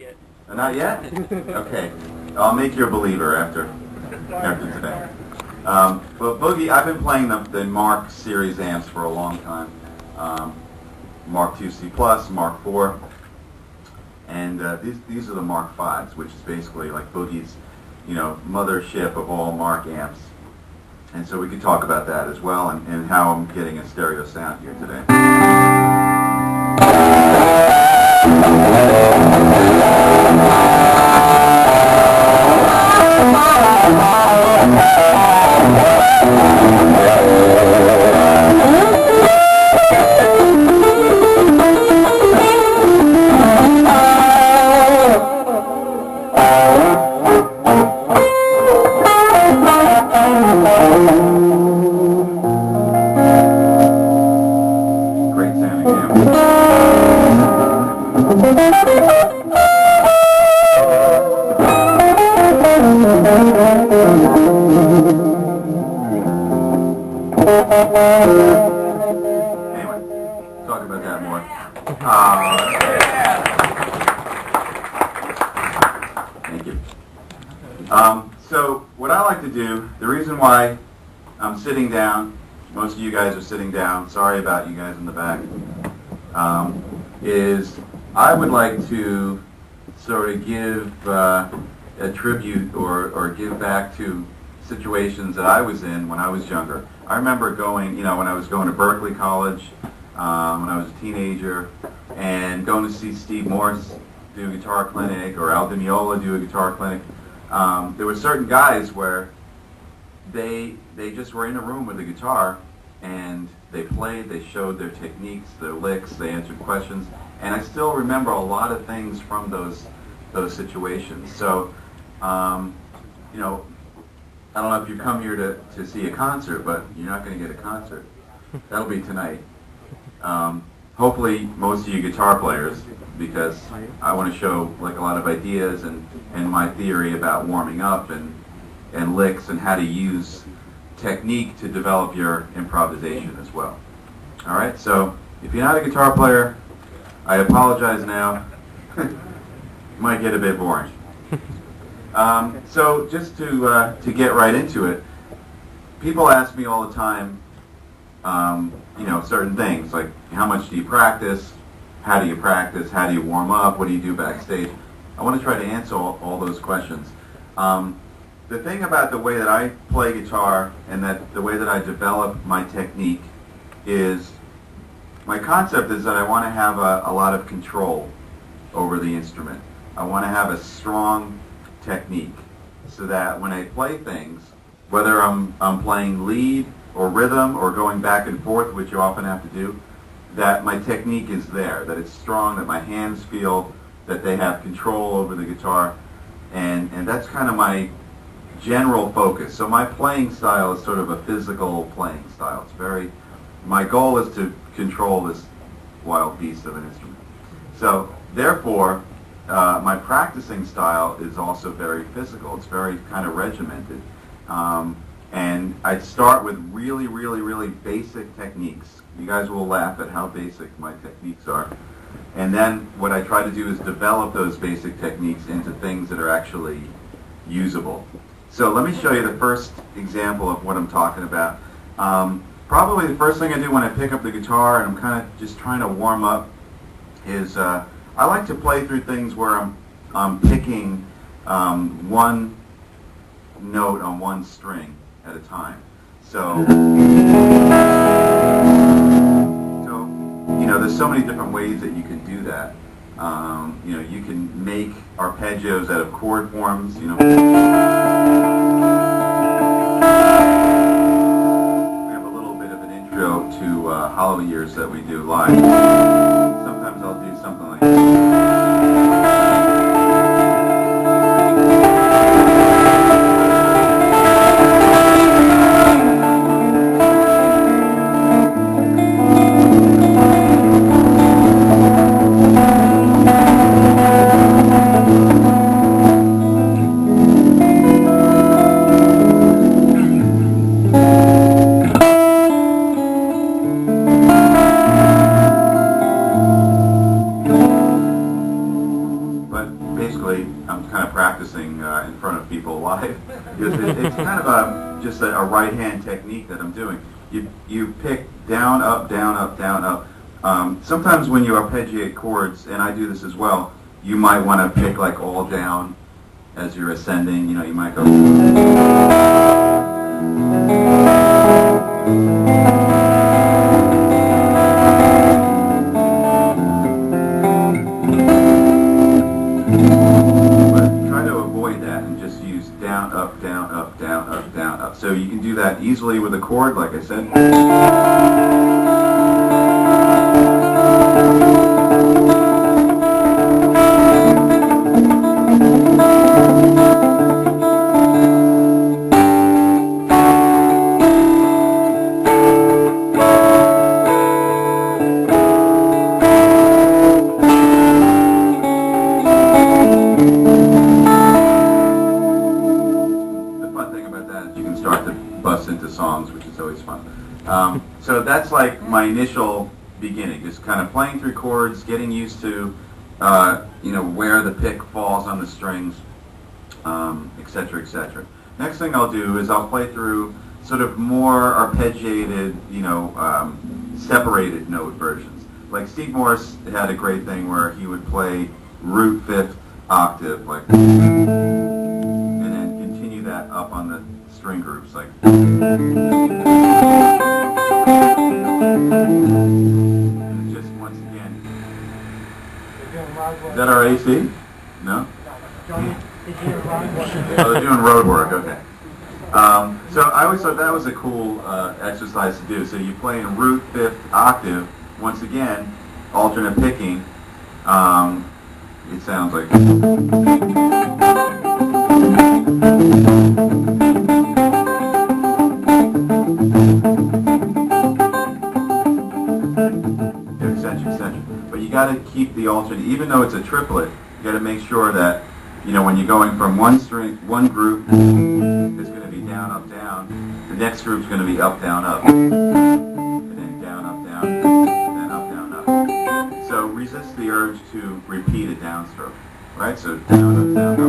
yet. Not yet? Okay. I'll make you a believer after today. But Boogie, I've been playing the Mark series amps for a long time. Mark II C+, Mark IV, and these are the Mark Vs, which is basically like Boogie's, mothership of all Mark amps. And so we could talk about that as well, and how I'm getting a stereo sound here today. Great sounding amp. Anyway, talk about that more. Thank you. So what I like to do, the reason why I'm sitting down, most of you guys are sitting down, sorry about you guys in the back, is I would like to sort of give a tribute or give back to situations that I was in when I was younger. I remember going, when I was going to Berkeley College, when I was a teenager, and going to see Steve Morse do a guitar clinic, or Al Di Meola do a guitar clinic. There were certain guys where they just were in a room with a guitar, and they played, they showed their techniques, their licks, they answered questions, and I still remember a lot of things from those situations. So, I don't know if you come here to see a concert, but you're not going to get a concert. That'll be tonight. Hopefully most of you guitar players, because I want to show like a lot of ideas and my theory about warming up and licks and how to use technique to develop your improvisation as well. All right, so if you're not a guitar player, I apologize now. It might get a bit boring. So just to get right into it, people ask me all the time, certain things like how much do you practice, how do you practice, how do you warm up, what do you do backstage? I want to try to answer all those questions. The thing about the way that I play guitar and the way that I develop my technique is, my concept is that I want to have a lot of control over the instrument. I want to have a strong technique so that when I play things, whether I'm playing lead or rhythm or going back and forth, which you often have to do, that my technique is there, that it's strong, that my hands feel that they have control over the guitar, and that's kind of my general focus. So my playing style is sort of a physical playing style. My goal is to control this wild beast of an instrument. So therefore, my practicing style is also very physical. It's very kind of regimented. And I start with really, really, really basic techniques. You guys will laugh at how basic my techniques are. And then what I try to do is develop those basic techniques into things that are actually usable. So let me show you the first example of what I'm talking about. Probably the first thing I do when I pick up the guitar and I'm kind of just trying to warm up is I like to play through things where I'm picking one note on one string at a time. So there's so many different ways that you can do that. You can make arpeggios out of chord forms. We have a little bit of an intro to Hollow Years that we do live. Sometimes I'll do something like this. I'm kind of practicing in front of people live. Because it's kind of just a right-hand technique that I'm doing. You pick down, up, down, up, down, up. Sometimes when you arpeggiate chords, and I do this as well, you might want to pick like all down as you're ascending. You know, you might go. Down, up, down, up, down, up, down, up. So you can do that easily with a chord, like I said. Songs, which is always fun. So that's like my initial beginning, just kind of playing through chords, getting used to, you know, where the pick falls on the strings, etc., etc. Next thing I'll do is I'll play through sort of more arpeggiated, you know, separated note versions. Like Steve Morse had a great thing where he would play root fifth octave, like, and then continue that up on the string groups, like. And just once again. Is that our AC? No? Oh, they're doing road work, okay. So I always thought that was a cool exercise to do. So you play in root fifth octave, once again, alternate picking. It sounds like. But you got to keep the alternate, even though it's a triplet. You got to make sure that, you know, when you're going from one string, one group is going to be down, up, down. The next group's going to be up, down, up, and then down, up, down, then up, down, up. So resist the urge to repeat a downstroke, right? So down, up, down,